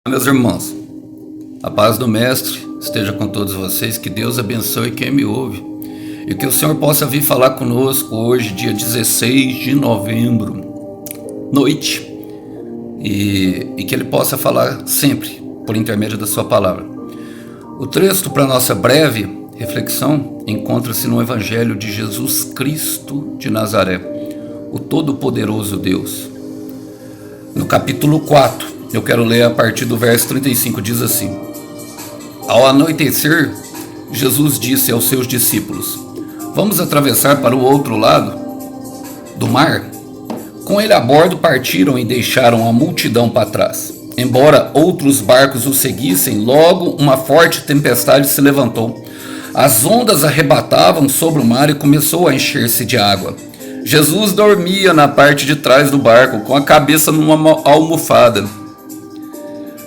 Meus irmãos, a paz do Mestre esteja com todos vocês, que Deus abençoe quem me ouve e que o Senhor possa vir falar conosco hoje, dia 16 de novembro, noite, e que Ele possa falar sempre por intermédio da sua palavra. O texto para nossa breve reflexão encontra-se no Evangelho de Jesus Cristo de Nazaré, o Todo-Poderoso Deus. No capítulo 4, eu quero ler a partir do verso 35, diz assim: Ao anoitecer, Jesus disse aos seus discípulos: Vamos atravessar para o outro lado do mar? Com ele a bordo partiram e deixaram a multidão para trás. Embora outros barcos o seguissem, logo uma forte tempestade se levantou. As ondas arrebatavam sobre o mar e começou a encher-se de água. Jesus dormia na parte de trás do barco, com a cabeça numa almofada.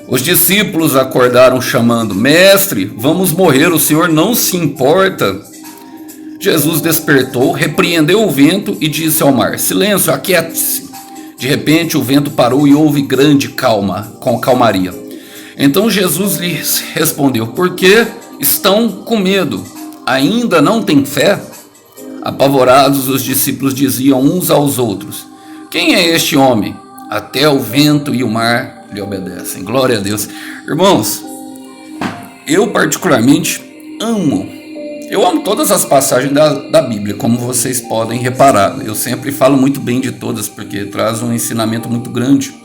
Os discípulos acordaram chamando: Mestre, vamos morrer, o Senhor não se importa? Jesus despertou, repreendeu o vento e disse ao mar: Silêncio, aquiete-se. De repente o vento parou e houve grande calmaria. Então Jesus lhes respondeu: Por que estão com medo? Ainda não têm fé? Apavorados, os discípulos diziam uns aos outros: Quem é este homem? Até o vento e o mar lhe obedecem. Glória a Deus. Irmãos, eu particularmente amo todas as passagens da Bíblia, como vocês podem reparar. Eu sempre falo muito bem de todas, porque traz um ensinamento muito grande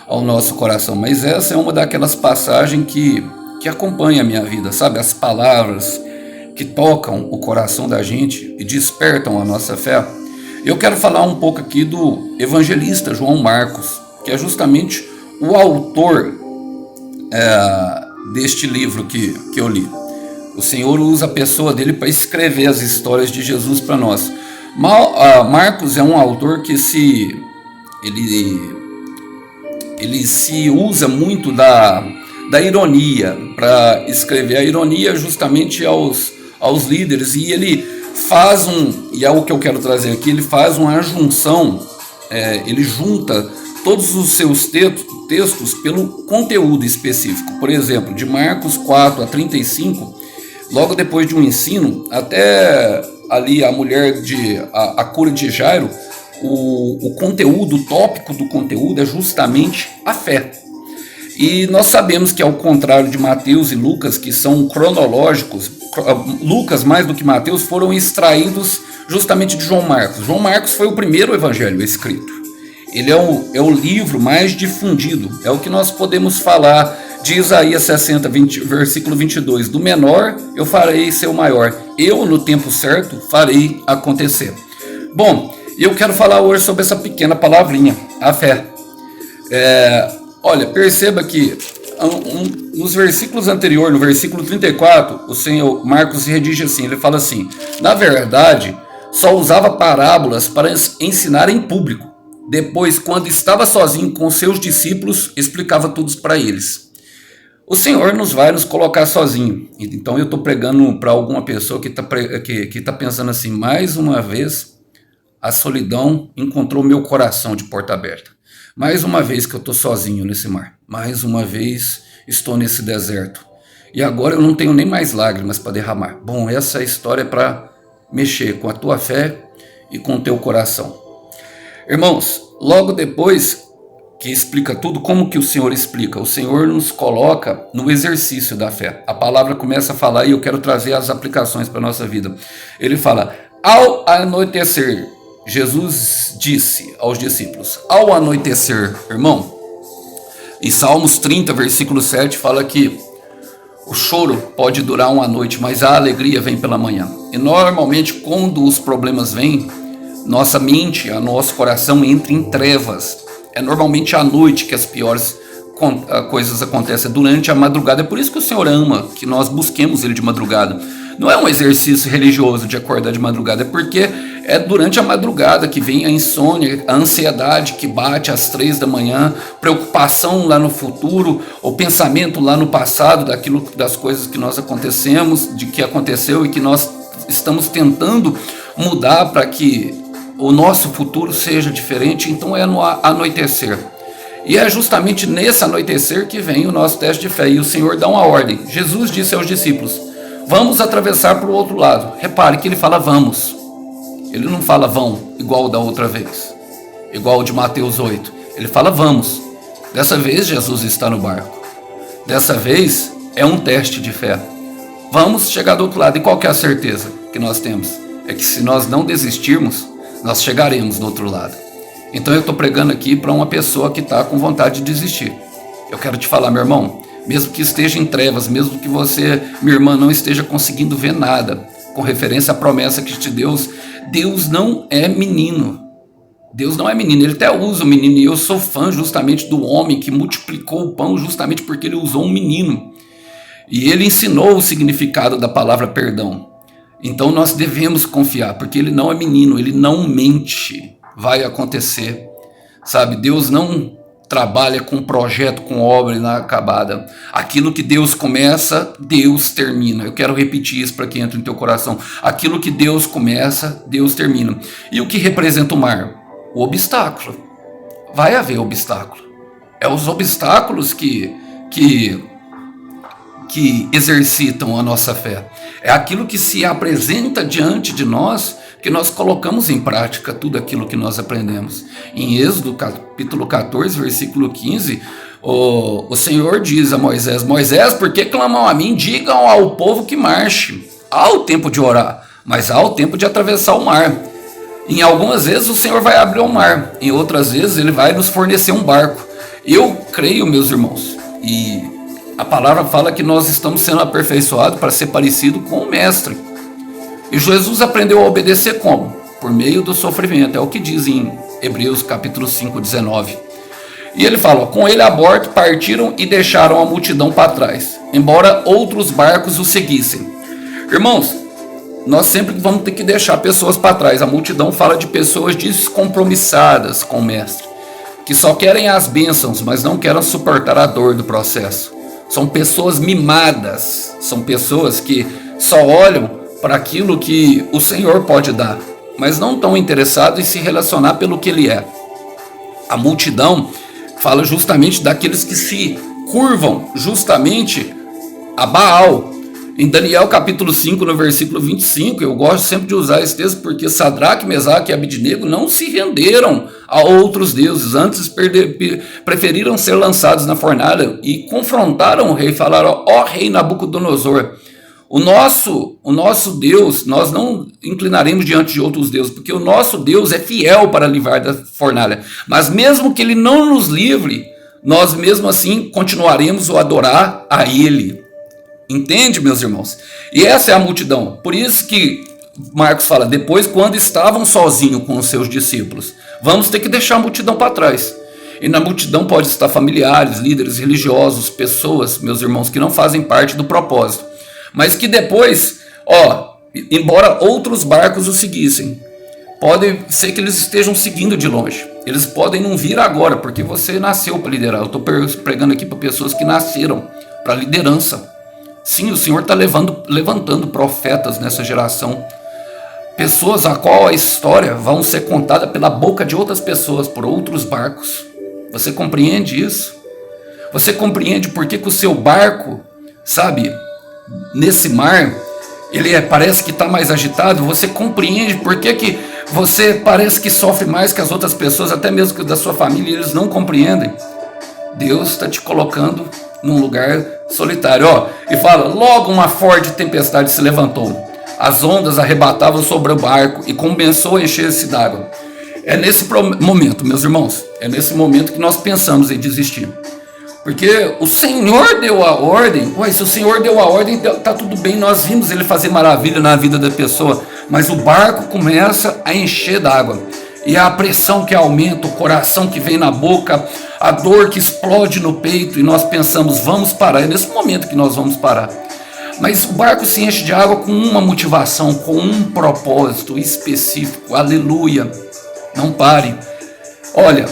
ao nosso coração. Mas essa é uma daquelas passagens que acompanha a minha vida, sabe? As palavras que tocam o coração da gente e despertam a nossa fé. Eu quero falar um pouco aqui do evangelista João Marcos, que é justamente o autor deste livro que eu li. O Senhor usa a pessoa dele para escrever as histórias de Jesus para nós. Marcos é um autor que ele se usa muito da ironia para escrever. A ironia justamente aos líderes, e ele faz e é o que eu quero trazer aqui, ele faz uma junção, ele junta todos os seus textos pelo conteúdo específico. Por exemplo, de Marcos 4 a 35, logo depois de um ensino, até ali a mulher a cura de Jairo, o conteúdo, o tópico do conteúdo é justamente a fé. E nós sabemos que, ao contrário de Mateus e Lucas, que são cronológicos, Lucas, mais do que Mateus, foram extraídos justamente de João Marcos. João Marcos foi o primeiro evangelho escrito. Ele é o livro mais difundido. É o que nós podemos falar de Isaías 60, versículo 22. Do menor eu farei ser o maior. Eu, no tempo certo, farei acontecer. Bom, eu quero falar hoje sobre essa pequena palavrinha, a fé. Olha, perceba que nos versículos anteriores, no versículo 34, o Senhor Marcos redige assim, ele fala assim: na verdade, só usava parábolas para ensinar em público. Depois, quando estava sozinho com seus discípulos, explicava tudo para eles. O Senhor vai nos colocar sozinho. Então eu estou pregando para alguma pessoa que está pensando assim: mais uma vez a solidão encontrou meu coração de porta aberta. Mais uma vez que eu estou sozinho nesse mar. Mais uma vez estou nesse deserto. E agora eu não tenho nem mais lágrimas para derramar. Bom, essa história é para mexer com a tua fé e com o teu coração. Irmãos, logo depois que explica tudo, como que o Senhor explica? O Senhor nos coloca no exercício da fé. A palavra começa a falar e eu quero trazer as aplicações para a nossa vida. Ele fala: ao anoitecer, Jesus disse aos discípulos, ao anoitecer, irmão, em Salmos 30, versículo 7, fala que o choro pode durar uma noite, mas a alegria vem pela manhã. E normalmente, quando os problemas vêm, nossa mente, nosso coração entra em trevas. É normalmente à noite que as piores coisas acontecem, durante a madrugada. É por isso que o Senhor ama que nós busquemos Ele de madrugada. Não é um exercício religioso de acordar de madrugada, é porque é durante a madrugada que vem a insônia, a ansiedade que bate às 3 da manhã, preocupação lá no futuro, o pensamento lá no passado, das coisas que nós que aconteceu e que nós estamos tentando mudar para que o nosso futuro seja diferente. Então é no anoitecer. E é justamente nesse anoitecer que vem o nosso teste de fé. E o Senhor dá uma ordem. Jesus disse aos discípulos: vamos atravessar para o outro lado. Repare que ele fala vamos. Ele não fala vão, igual da outra vez, igual o de Mateus 8. Ele fala vamos. Dessa vez Jesus está no barco. Dessa vez é um teste de fé. Vamos chegar do outro lado. E qual que é a certeza que nós temos? É que se nós não desistirmos, nós chegaremos do outro lado. Então eu estou pregando aqui para uma pessoa que está com vontade de desistir. Eu quero te falar, meu irmão, mesmo que esteja em trevas, mesmo que você, minha irmã, não esteja conseguindo ver nada, com referência à promessa que te deu, Deus não é menino. Deus não é menino, ele até usa o menino, e eu sou fã justamente do homem que multiplicou o pão justamente porque ele usou um menino. E ele ensinou o significado da palavra perdão. Então nós devemos confiar, porque ele não é menino, ele não mente. Vai acontecer, sabe? Deus não trabalha com projeto, com obra inacabada. Aquilo que Deus começa, Deus termina. Eu quero repetir isso para que entre no teu coração. Aquilo que Deus começa, Deus termina. E o que representa o mar? O obstáculo. Vai haver obstáculo. É os obstáculos que exercitam a nossa fé. É aquilo que se apresenta diante de nós, que nós colocamos em prática tudo aquilo que nós aprendemos. Em Êxodo capítulo 14, versículo 15, o Senhor diz a Moisés: Moisés, por que clamam a mim? Digam ao povo que marche. Há o tempo de orar, mas há o tempo de atravessar o mar. Em algumas vezes o Senhor vai abrir o mar, em outras vezes ele vai nos fornecer um barco. Eu creio, meus irmãos, e a palavra fala que nós estamos sendo aperfeiçoados para ser parecido com o Mestre. E Jesus aprendeu a obedecer como? Por meio do sofrimento. É o que diz em Hebreus capítulo 5, 19. E ele fala: com ele a bordo partiram e deixaram a multidão para trás, embora outros barcos o seguissem. Irmãos, nós sempre vamos ter que deixar pessoas para trás. A multidão fala de pessoas descompromissadas com o Mestre, que só querem as bênçãos, mas não querem suportar a dor do processo. São pessoas mimadas, são pessoas que só olham para aquilo que o Senhor pode dar, mas não estão interessados em se relacionar pelo que Ele é. A multidão fala justamente daqueles que se curvam justamente a Baal. Em Daniel capítulo 5, no versículo 25, eu gosto sempre de usar esse texto porque Sadraque, Mesaque e Abednego não se renderam a outros deuses, antes preferiram ser lançados na fornalha e confrontaram o rei, falaram: ó rei Nabucodonosor, o nosso Deus, nós não inclinaremos diante de outros deuses, porque o nosso Deus é fiel para livrar da fornalha, mas mesmo que Ele não nos livre, nós mesmo assim continuaremos a adorar a Ele. Entende, meus irmãos? E essa é a multidão. Por isso que Marcos fala: depois, quando estavam sozinhos com os seus discípulos, vamos ter que deixar a multidão para trás. E na multidão pode estar familiares, líderes religiosos, pessoas, meus irmãos, que não fazem parte do propósito, mas que depois, embora outros barcos o seguissem, pode ser que eles estejam seguindo de longe. Eles podem não vir agora, porque você nasceu para liderar. Eu estou pregando aqui para pessoas que nasceram para liderança. Sim, o Senhor está levantando profetas nessa geração. Pessoas a qual a história vão ser contada pela boca de outras pessoas, por outros barcos. Você compreende isso? Você compreende por que o seu barco, sabe, nesse mar, ele parece que está mais agitado? Você compreende por que você parece que sofre mais que as outras pessoas, até mesmo que da sua família, e eles não compreendem? Deus está te colocando num lugar solitário, e fala: logo uma forte tempestade se levantou, as ondas arrebatavam sobre o barco e começou a encher-se d'água. É nesse momento, meus irmãos, é nesse momento que nós pensamos em desistir, porque o Senhor deu a ordem. Se o Senhor deu a ordem, tá tudo bem, nós vimos Ele fazer maravilha na vida da pessoa, mas o barco começa a encher d'água, e a pressão que aumenta, o coração que vem na boca, a dor que explode no peito, e nós pensamos: vamos parar. É nesse momento que nós vamos parar. Mas o barco se enche de água com uma motivação, com um propósito específico. Aleluia! Não pare. Olha,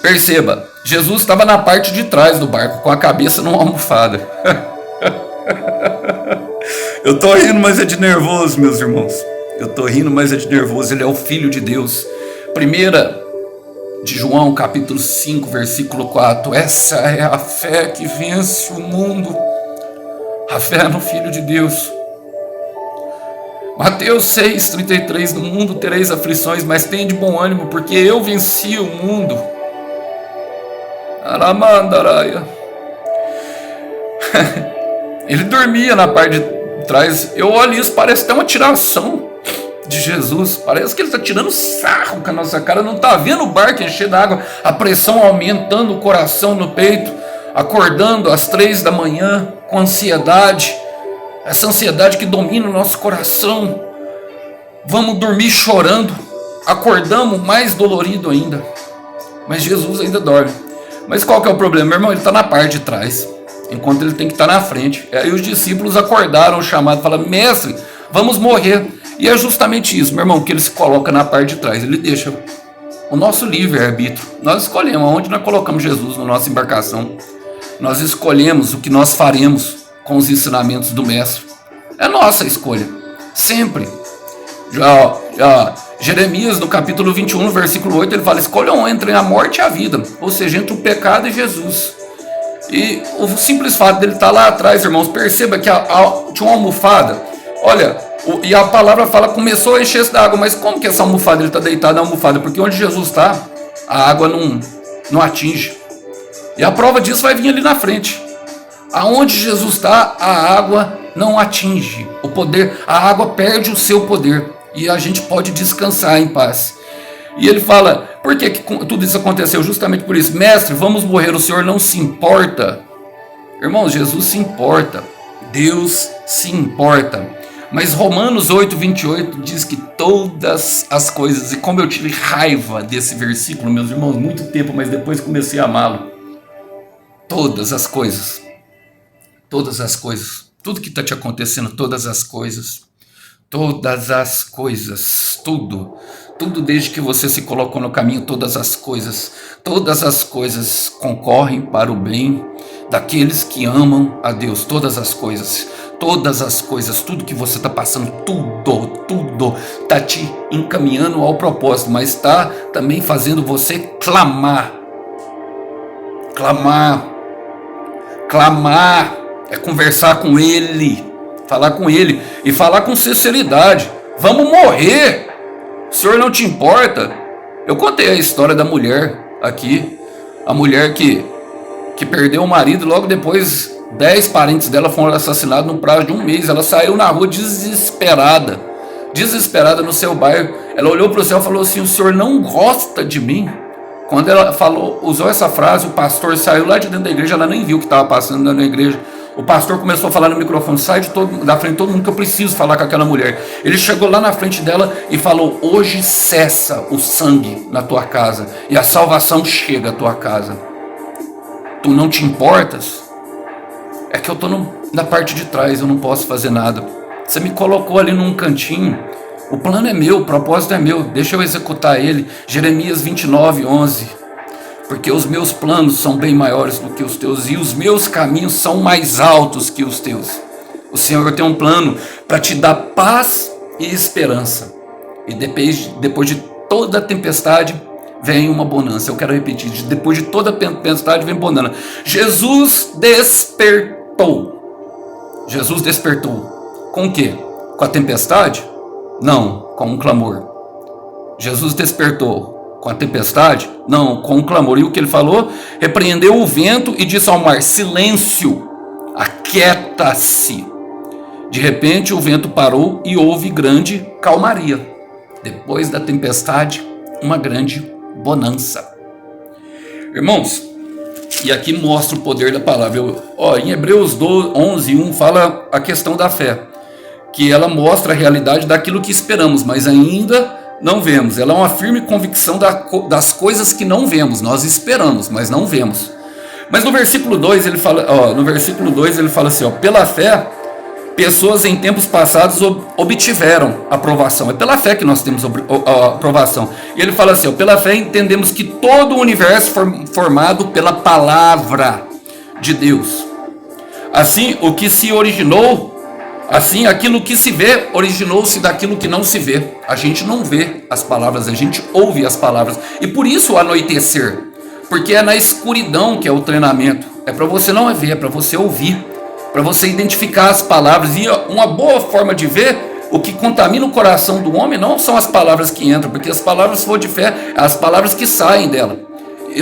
perceba, Jesus estava na parte de trás do barco, com a cabeça numa almofada. Eu estou rindo, mas é de nervoso, meus irmãos. Eu estou rindo, mas é de nervoso. Ele é o Filho de Deus. de João, capítulo 5, versículo 4. Essa é a fé que vence o mundo, a fé no Filho de Deus. Mateus 6, 33. No mundo tereis aflições, mas tende bom ânimo, porque eu venci o mundo. Aramandaraia. Ele dormia na parte de trás. Eu olho isso, parece até uma tiração de Jesus. Parece que ele está tirando sarro com a nossa cara. Não está vendo o barco encher d'água, a pressão aumentando, o coração no peito, acordando às 3 da manhã com ansiedade. Essa ansiedade que domina o nosso coração. Vamos dormir chorando, acordamos mais dolorido ainda. Mas Jesus ainda dorme. Mas qual que é o problema, meu irmão? Ele está na parte de trás, enquanto ele tem que estar na frente. Aí os discípulos acordaram o chamado, falaram: mestre, vamos morrer. E é justamente isso, meu irmão, que ele se coloca na parte de trás. Ele deixa o nosso livre-arbítrio. Nós escolhemos aonde nós colocamos Jesus na nossa embarcação. Nós escolhemos o que nós faremos com os ensinamentos do mestre. É nossa escolha, sempre. Jeremias, no capítulo 21, no versículo 8, ele fala: escolham entre a morte e a vida, ou seja, entre o pecado e Jesus. E o simples fato dele estar lá atrás, irmãos, perceba que tinha uma almofada. Olha, e a palavra fala: começou a encher-se d'água. Mas como que essa almofada, ele está deitado na almofada? Porque onde Jesus está, a água não atinge. E a prova disso vai vir ali na frente. Aonde Jesus está, a água não atinge o poder, a água perde o seu poder. E a gente pode descansar em paz. E ele fala: por que tudo isso aconteceu? Justamente por isso. Mestre, vamos morrer, o Senhor não se importa. Irmãos, Jesus se importa. Deus se importa. Mas Romanos 8, 28 diz que todas as coisas, e como eu tive raiva desse versículo, meus irmãos, muito tempo, mas depois comecei a amá-lo. Todas as coisas, tudo que está te acontecendo, todas as coisas, tudo desde que você se colocou no caminho, todas as coisas concorrem para o bem daqueles que amam a Deus. Todas as coisas, tudo que você está passando, tudo está te encaminhando ao propósito, mas está também fazendo você clamar, é conversar com Ele, falar com Ele e falar com sinceridade. Vamos morrer, o Senhor não te importa. Eu contei a história da mulher aqui, a mulher que perdeu o marido, logo depois 10 parentes dela foram assassinados no prazo de um mês. Ela saiu na rua desesperada no seu bairro. Ela olhou para o céu e falou assim: o Senhor não gosta de mim? Quando ela usou essa frase, o pastor saiu lá de dentro da igreja. Ela nem viu o que estava passando na igreja. O pastor começou a falar no microfone: sai da frente de todo mundo, que eu preciso falar com aquela mulher. Ele chegou lá na frente dela e falou: hoje cessa o sangue na tua casa e a salvação chega à tua casa. Tu não te importas? É que eu estou na parte de trás, eu não posso fazer nada. Você me colocou ali num cantinho. O plano é meu, o propósito é meu, deixa eu executar ele. Jeremias 29, 11. Porque os meus planos são bem maiores do que os teus, e os meus caminhos são mais altos que os teus. O Senhor tem um plano para te dar paz e esperança. E depois de toda tempestade vem uma bonança. Eu quero repetir: depois de toda tempestade vem bonança. Jesus despertou. Com o quê? Com a tempestade? Não, com um clamor. Jesus despertou com a tempestade? Não, com um clamor. E o que ele falou? Repreendeu o vento e disse ao mar: silêncio, aquieta-se. De repente o vento parou e houve grande calmaria. Depois da tempestade, uma grande bonança. Irmãos, e aqui mostra o poder da palavra. Em Hebreus 11, 1 fala a questão da fé, que ela mostra a realidade daquilo que esperamos, mas ainda não vemos. Ela é uma firme convicção das coisas que não vemos. Nós esperamos, mas não vemos. Mas no versículo 2 ele fala, assim: pela fé, pessoas em tempos passados obtiveram aprovação. É pela fé que nós temos a aprovação. E ele fala assim: pela fé entendemos que todo o universo foi formado pela palavra de Deus. Assim, o que se originou Assim, aquilo que se vê originou-se daquilo que não se vê. A gente não vê as palavras, a gente ouve as palavras. E por isso o anoitecer, porque é na escuridão que é o treinamento. É para você não ver, é para você ouvir, para você identificar as palavras. E uma boa forma de ver, o que contamina o coração do homem não são as palavras que entram, porque as palavras, se for de fé, as palavras que saem dela. E,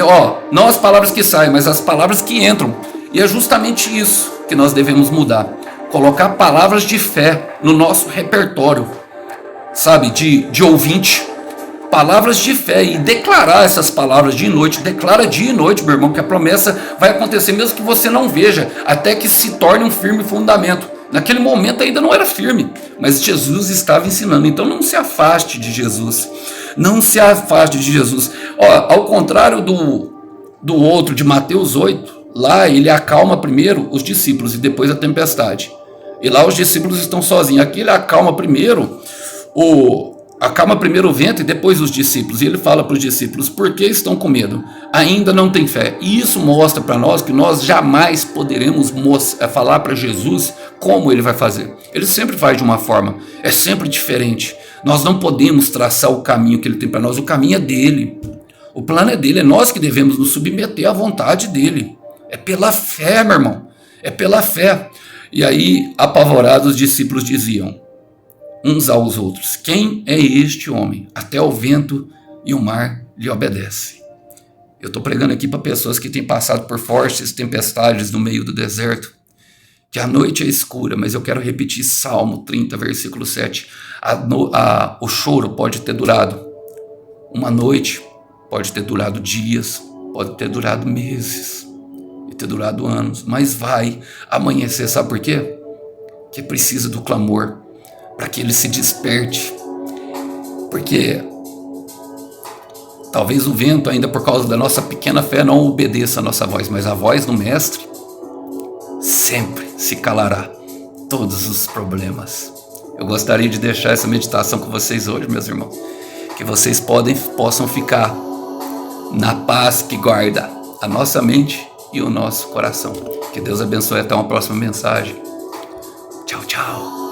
não as palavras que saem, mas as palavras que entram. E é justamente isso que nós devemos mudar. Colocar palavras de fé no nosso repertório, sabe, de ouvinte. Palavras de fé e declarar essas palavras dia e noite. Declara dia e noite, meu irmão, que a promessa vai acontecer mesmo que você não veja, até que se torne um firme fundamento. Naquele momento ainda não era firme, mas Jesus estava ensinando. Então não se afaste de Jesus. Não se afaste de Jesus. Ao contrário do outro, de Mateus 8, lá ele acalma primeiro os discípulos e depois a tempestade. E lá os discípulos estão sozinhos. Aqui ele acalma primeiro o vento e depois os discípulos. E ele fala para os discípulos: por que estão com medo? Ainda não têm fé. E isso mostra para nós que nós jamais poderemos falar para Jesus como ele vai fazer. Ele sempre faz de uma forma, é sempre diferente. Nós não podemos traçar o caminho que ele tem para nós. O caminho é dele. O plano é dele. É nós que devemos nos submeter à vontade dele. É pela fé, meu irmão. É pela fé. E aí, apavorados, os discípulos diziam uns aos outros: quem é este homem? Até o vento e o mar lhe obedecem. Eu estou pregando aqui para pessoas que têm passado por fortes tempestades no meio do deserto, que a noite é escura, mas eu quero repetir Salmo 30, versículo 7. O choro pode ter durado uma noite, pode ter durado dias, pode ter durado meses, e ter durado anos, mas vai amanhecer. Sabe por quê? Que precisa do clamor, para que ele se desperte, porque talvez o vento, ainda por causa da nossa pequena fé, não obedeça a nossa voz, mas a voz do Mestre sempre se calará todos os problemas. Eu gostaria de deixar essa meditação com vocês hoje, meus irmãos, que vocês possam ficar na paz que guarda a nossa mente e o nosso coração. Que Deus abençoe. Até uma próxima mensagem. Tchau, tchau.